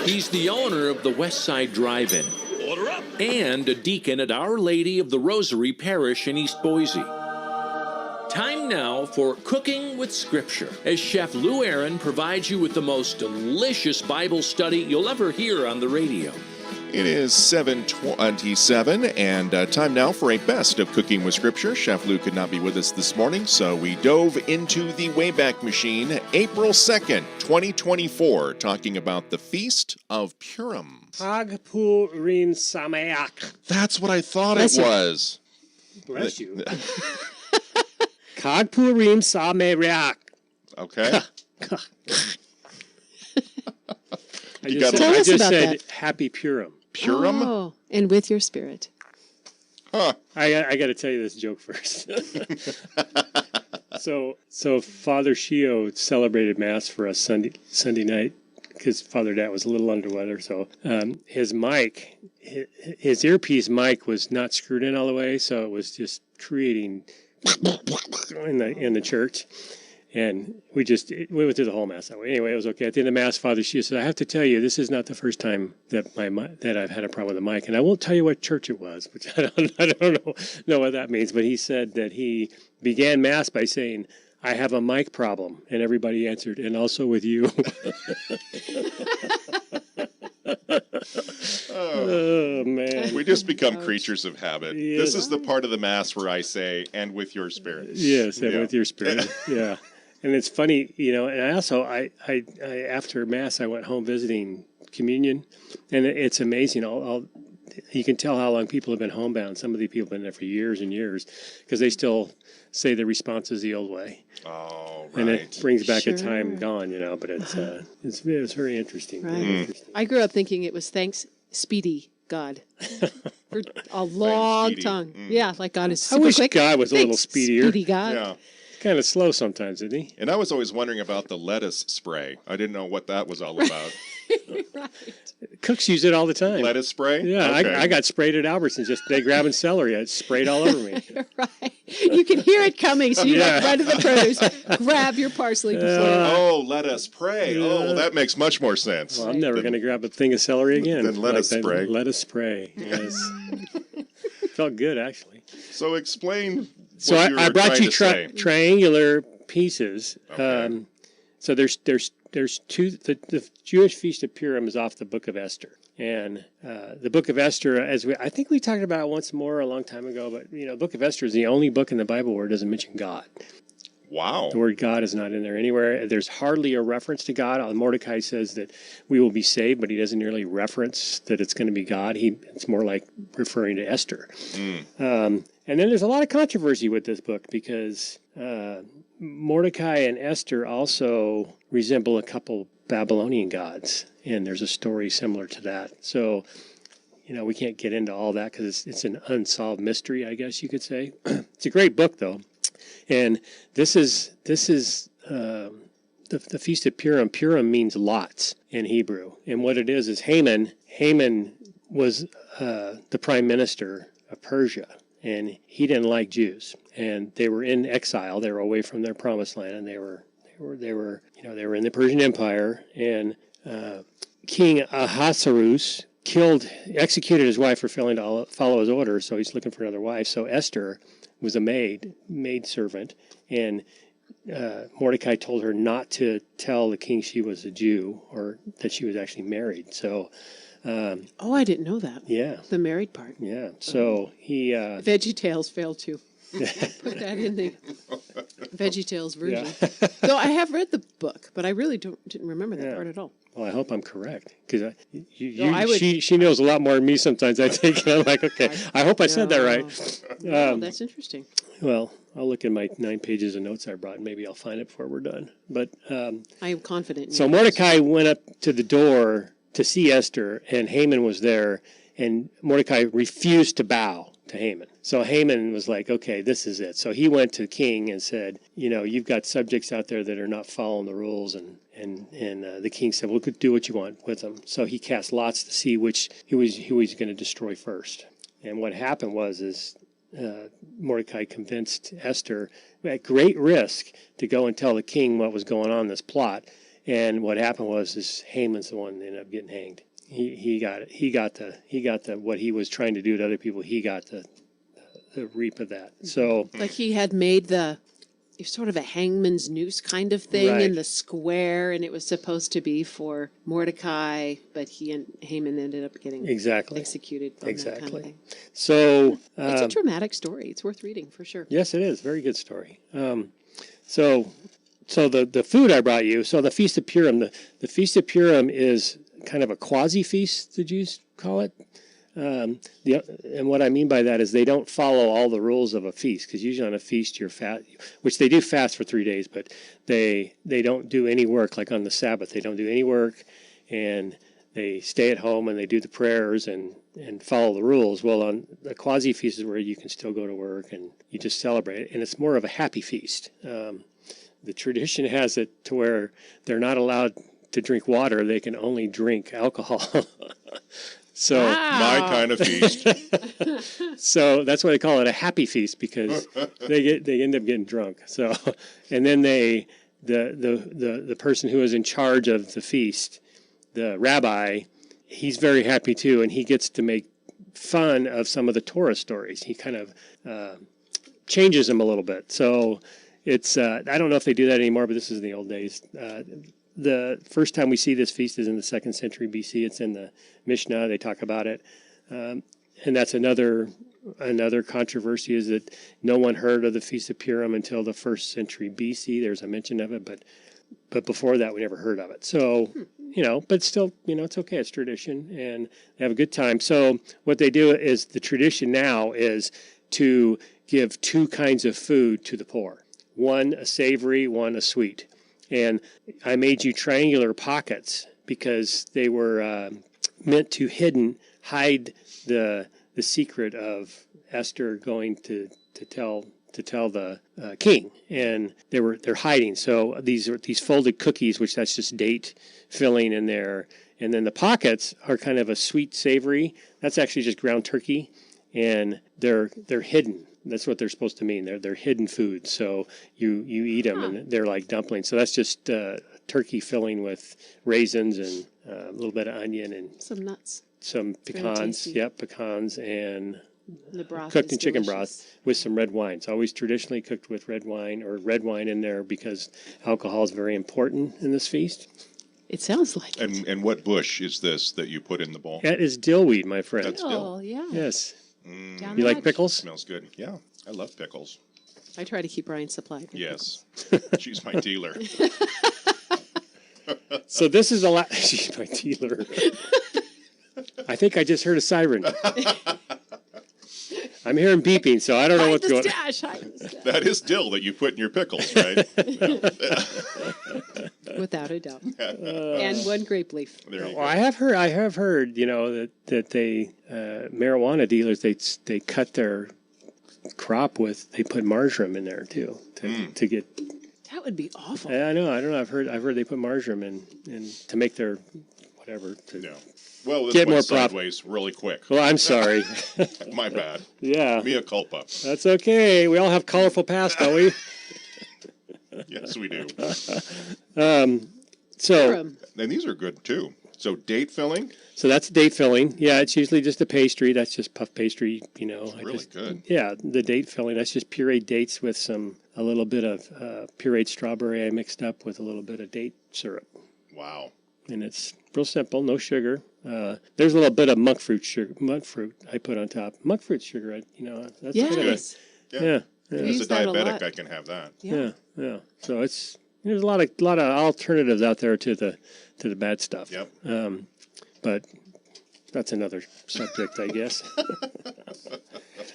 He's the owner of the West Side Drive-In. Order up. And a deacon at Our Lady of the Rosary Parish in East Boise. Time now for Cooking with Scripture, as Chef Lou Aaron provides you with the most delicious Bible study you'll ever hear on the radio. It is 7:27, and time now for a best of Cooking with Scripture. Chef Lou could not be with us this morning, so we dove into the Wayback Machine, April 2nd, 2024, talking about the Feast of Purim. Chag Purim Sameach. That's what I thought Bless it you. was. Bless you. Chag Purim Sameach. Okay. I gotta- Tell us just about said that. Happy Purim. Purim? Oh, and with your spirit. Huh. I got to tell you this joke first. So Father Shio celebrated Mass for us Sunday night because Father Dat was a little under the weather. So his mic, his earpiece mic was not screwed in all the way, so it was just creating in the church. And we went through the whole Mass that way. Anyway, it was okay. At the end of Mass, Father Shio said, I have to tell you, this is not the first time that I've had a problem with the mic. And I won't tell you what church it was, which I don't know what that means. But he said that he began Mass by saying, I have a mic problem. And everybody answered, and also with you. Oh, man. We just become creatures of habit. Yes. This is the part of the Mass where I say, and with your spirit. Yes, and Yeah. with your spirit. Yeah. And it's funny, and I also, I after Mass, I went home visiting communion, and it's amazing. You can tell how long people have been homebound. Some of the people have been there for years and years because they still say the response is the old way. Oh, right. And it brings back a time Sure. gone, but it's very interesting. Right. Very interesting. I grew up thinking it was thanks, Speedy God. For a long Speedy. time. Yeah, like God is I super wish quick. God was a little Thanks, speedier. Speedy God. Yeah. Kind of slow sometimes, isn't he? And I was always wondering about the lettuce spray. I didn't know what that was all about. Right. Cooks use it all the time. Lettuce spray? Yeah, Okay. I got sprayed at Albertsons. They grabbing celery. It sprayed all over me. Right. You can hear it coming, so you Yeah. run to the produce, grab your parsley before Oh, let us pray. Yeah. Oh, well, that makes much more sense. Well, I'm never going to grab a thing of celery again. Then let us that spray. Let us spray. Yes. Felt good, actually. So explain So what you I were brought trying you to say. triangular pieces. Okay. So there's two. The Jewish Feast of Purim is off the Book of Esther, and the Book of Esther, I think we talked about it once more a long time ago. But the Book of Esther is the only book in the Bible where it doesn't mention God. Wow. The word God is not in there anywhere. There's hardly a reference to God. Mordecai says that we will be saved, but he doesn't really reference that it's going to be God. It's more like referring to Esther. And then there's a lot of controversy with this book because Mordecai and Esther also resemble a couple Babylonian gods, and there's a story similar to that. So, we can't get into all that because it's an unsolved mystery, I guess you could say. It's a great book, though. And this is the Feast of Purim. Purim means lots in Hebrew. And what it is Haman was the prime minister of Persia, and he didn't like Jews. And they were in exile. They were away from their promised land, and they were in the Persian Empire. And King Ahasuerus executed his wife for failing to follow his orders, so he's looking for another wife. So Esther was a maid servant, and Mordecai told her not to tell the king she was a Jew or that she was actually married. So, Oh, I didn't know that. yeah, The married part. yeah. So he, Veggie Tales failed too. Put that in the Veggie Tales version. yeah. Though I have read the book, but I really didn't remember that Yeah. part at all. Well, I hope I'm correct because I would- she knows a lot more than me sometimes. I think and I'm like, okay, I hope I said that right. Oh, that's interesting. Well, I'll look in my 9 pages of notes I brought, and maybe I'll find it before we're done. But I am confident. In so you. Mordecai went up to the door to see Esther, and Haman was there, and Mordecai refused to bow to Haman. So Haman was like, okay, this is it. So he went to the king and said, you've got subjects out there that are not following the rules, and the king said, well, do what you want with them. So he cast lots to see who was going to destroy first. And what happened was Mordecai convinced Esther at great risk to go and tell the king what was going on in this plot. And what happened was is Haman's the one that ended up getting hanged. He got it. He got the what he was trying to do to other people. He got the reap of that. So Like he had made the sort of a hangman's noose kind of thing Right. in the square, and it was supposed to be for Mordecai, but he and Haman ended up getting exactly. executed on that kind of Exactly. thing. So It's a dramatic story. It's worth reading for sure. yes, it is. Very good story. So the food I brought you. So the Feast of Purim. The Feast of Purim is kind of a quasi feast. The Jews call it. And what I mean by that is they don't follow all the rules of a feast, because usually on a feast you're fast, which they do fast for 3 days, but they don't do any work. Like on the Sabbath, they don't do any work, and they stay at home and they do the prayers and follow the rules. Well, on the quasi feast is where you can still go to work and you just celebrate it, and it's more of a happy feast. The tradition has it to where they're not allowed to drink water; they can only drink alcohol. So. My kind of feast. So that's why they call it a happy feast, because they end up getting drunk. So, and then the person who is in charge of the feast, the rabbi, he's very happy too, and he gets to make fun of some of the Torah stories. He kind of changes them a little bit. So it's I don't know if they do that anymore, but this is in the old days. The first time we see this feast is in the 2nd century BC. It's in the Mishnah. They talk about it. And that's another controversy, is that no one heard of the Feast of Purim until the 1st century BC. There's a mention of it, but before that, we never heard of it. So, but still, it's okay. It's tradition, and they have a good time. So what they do is, the tradition now is to give 2 kinds of food to the poor. One a savory, one a sweet. And I made you triangular pockets because they were meant to hide the secret of Esther going to tell the king, and they're hiding. So these are these folded cookies, which that's just date filling in there, and then the pockets are kind of a sweet savory. That's actually just ground turkey, and they're hidden. That's what they're supposed to mean. They're hidden food. So you eat them, and they're like dumplings. So that's just turkey filling with raisins and a little bit of onion and Some nuts. some pecans. tasty. Yep, pecans, and The broth cooked is in chicken delicious. broth with some red wine. It's always traditionally cooked with red wine, or red wine in there, because alcohol is very important in this feast. It sounds like it. And what bush is this that you put in the bowl? That is dillweed, my friend. That's Oh, yeah. Yes. Down You the like hatch. pickles? Smells good. Yeah, I love pickles. I try to keep Brian supplied. with Yes. She's my dealer. So this is a lot. She's my dealer. I think I just heard a siren. I'm hearing beeping, so I don't know Hide what's the going on. stash, hide the stash. That is dill that you put in your pickles, right? Without a doubt. And one grape leaf. There you Well, go. I have heard, that they marijuana dealers they cut their crop with, they put marjoram in there too to get. That would be awful. I know. I don't know. I've heard they put marjoram in to make their whatever. No. Well, this Get went more profit. sideways really quick. Well, I'm sorry. My bad. Yeah, Mea culpa. that's okay. We all have colorful past, don't we? Yes, we do. So Purim. And these are good too. So date filling, that's date filling. Yeah, it's usually just a pastry. That's just puff pastry. really good. Yeah, the date filling. That's just pureed dates with a little bit of pureed strawberry I mixed up with a little bit of date syrup. Wow. And it's real simple, no sugar. There's a little bit of monk fruit I put on top. Monk fruit sugar, that's Yes. Yeah, We As use a that a diabetic, lot. I can have that. Yeah. yeah. So there's a lot of alternatives out there to the bad stuff. Yep. But that's another subject, I guess.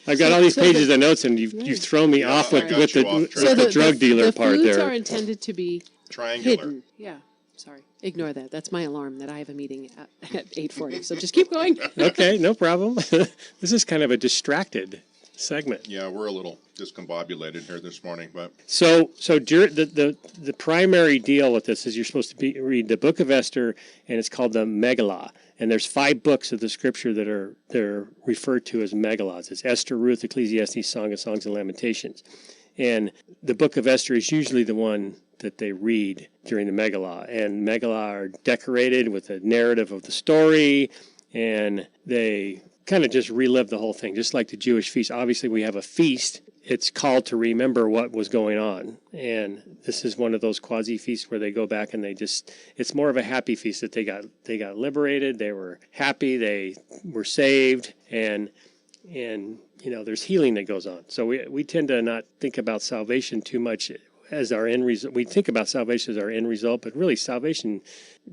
I've got all these pages of notes, and you've thrown me off I with got with you the, off with track. the drug dealer the part foods there. are intended to be Triangular. hidden. Yeah. Sorry. Ignore that. That's my alarm that I have a meeting at 8:40. So just keep going. Okay, no problem. This is kind of a distracted segment. Yeah, we're a little discombobulated here this morning, but So the primary deal with this is you're supposed to read the Book of Esther, and it's called the Megillah. And there's 5 books of the Scripture they're referred to as Megillahs. It's Esther, Ruth, Ecclesiastes, Song of Songs, and Lamentations. And the book of Esther is usually the one that they read during the Megillah. And Megillah are decorated with a narrative of the story, and they kind of just relive the whole thing, just like the Jewish feast. Obviously, we have a feast. It's called to remember what was going on. And this is one of those quasi-feasts where they go back and it's more of a happy feast that they got liberated, they were happy, they were saved, and there's healing that goes on. So we tend to not think about salvation too much as our end result. We think about salvation as our end result, but really salvation,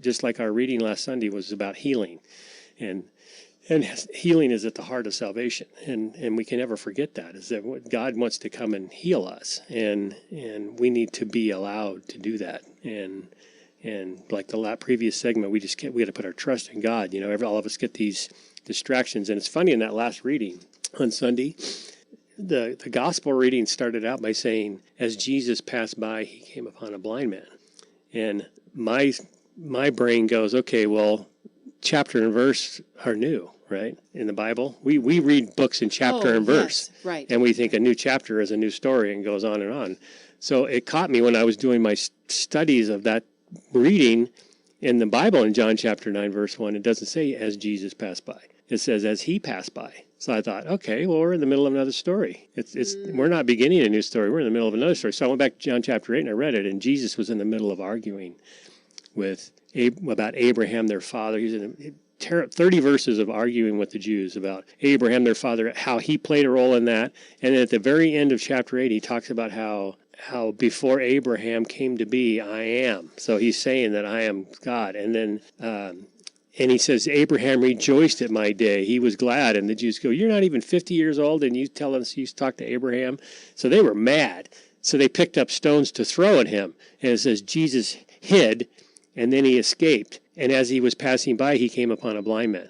just like our reading last Sunday, was about healing. And healing is at the heart of salvation, and we can never forget that, is that God wants to come and heal us, and we need to be allowed to do that. And like the previous segment, we got to put our trust in God. All of us get these distractions, and it's funny, in that last reading on Sunday, the gospel reading started out by saying, as Jesus passed by, he came upon a blind man. And my brain goes, okay, well, chapter and verse are new, right? In the Bible, we read books in chapter and verse, yes, right? And we think a new chapter is a new story, and goes on and on. So it caught me when I was doing my studies of that reading in the Bible in John chapter 9, verse 1. It doesn't say as Jesus passed by; it says as he passed by. So I thought, okay, well, we're in the middle of another story. We're not beginning a new story; we're in the middle of another story. So I went back to John chapter 8 and I read it, and Jesus was in the middle of arguing about Abraham, their father. He's in 30 verses of arguing with the Jews about Abraham, their father, how he played a role in that. And then at the very end of chapter 8, he talks about how before Abraham came to be, I am. So he's saying that I am God. And then and he says, Abraham rejoiced at my day. He was glad. And the Jews go, you're not even 50 years old, and you tell us you talk to Abraham? So they were mad. So they picked up stones to throw at him. And it says Jesus hid, and then he escaped. And as he was passing by, he came upon a blind man.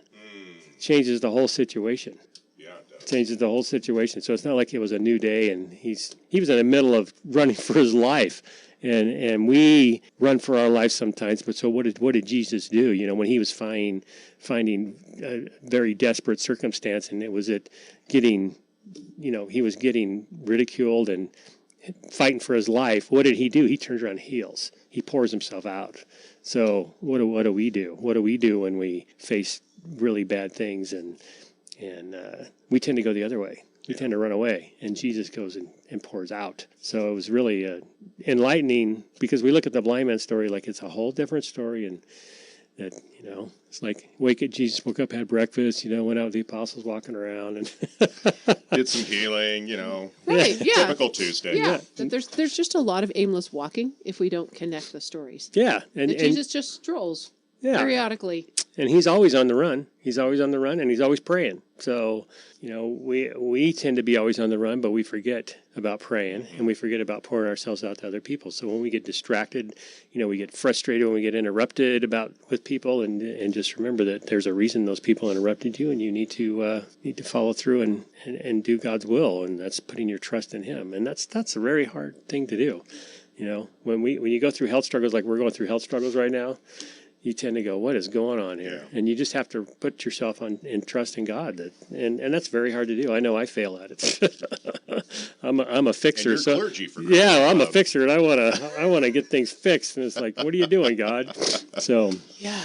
Changes the whole situation. Yeah, it does. Changes the whole situation. So it's not like it was a new day, and he was in the middle of running for his life. And we run for our life sometimes, but so what did Jesus do? When he was finding a very desperate circumstance, and it was he was getting ridiculed and fighting for his life. What did he do? He turns around and heals. He pours himself out. So what do we do? What do we do when we face really bad things, and we tend to go the other way? We tend to run away, and Jesus goes and pours out. So it was really enlightening, because we look at the blind man story like it's a whole different story, and that, it's like Jesus woke up, had breakfast, went out with the apostles walking around, and did some healing, Right, yeah. Typical Tuesday. Yeah, there's just a lot of aimless walking if we don't connect the stories. Yeah, and Jesus just strolls periodically. And he's always on the run. He's always on the run, and he's always praying. So, we tend to be always on the run, but we forget about praying, and we forget about pouring ourselves out to other people. So when we get distracted, we get frustrated when we get interrupted with people, and just remember that there's a reason those people interrupted you, and you need to follow through and do God's will, and that's putting your trust in Him. And that's a very hard thing to do. When you go through health struggles like we're going through health struggles right now, you tend to go, what is going on here? Yeah. And you just have to put yourself in trust in God. And that's very hard to do. I know I fail at it. I'm a fixer. And you're clergy for Christ. Yeah, I'm a fixer, and I want to get things fixed. And it's like, what are you doing, God? So Yeah.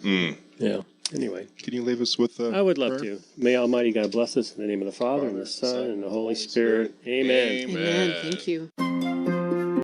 Yeah. Anyway, can you leave us with I would love prayer? to. May Almighty God bless us in the name of the Father, and the Son, and the Holy Spirit. Amen. Amen. Thank you.